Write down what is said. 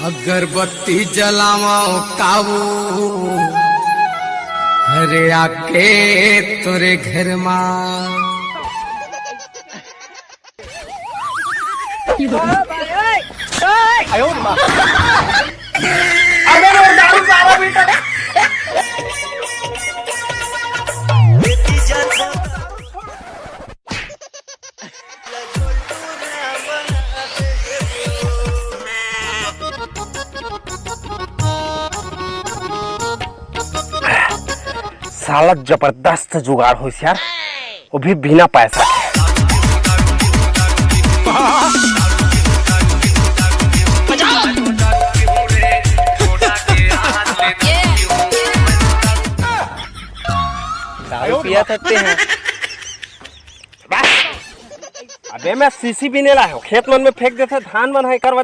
अगरबत्ती जलाओ काबू अरे आके तोरे घर माँ साला जबरदस्त जुगाड़ हो यार, वो भी बिना पैसा के। दारू पिया सकते हैं। अबे मैं सीसी भी नहीं लाया, खेत मन में फेंक देते धान मन है करवा।